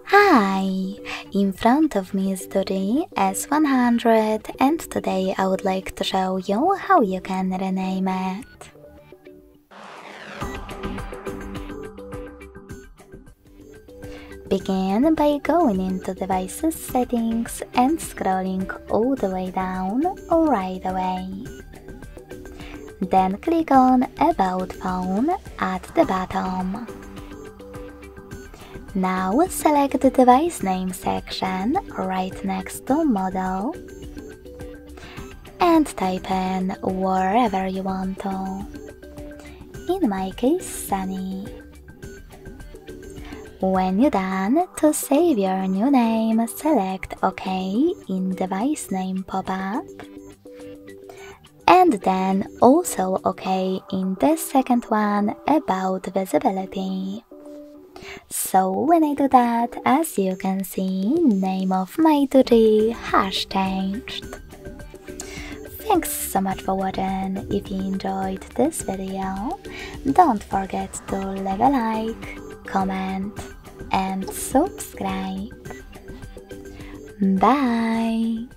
Hi! In front of me is DOOGEE S100 and today I would like to show you how you can rename it. Begin by going into Devices Settings and scrolling all the way down right away. Then click on About Phone at the bottom. Now select the device name section right next to Model and type in wherever you want to. In my case, Sunny. When you're done, to save your new name, select OK in Device Name pop-up and then also OK in the second one about visibility. So when I do that, as you can see, name of my DOOGEE has changed. Thanks so much for watching. If you enjoyed this video, don't forget to leave a like, comment and subscribe. Bye!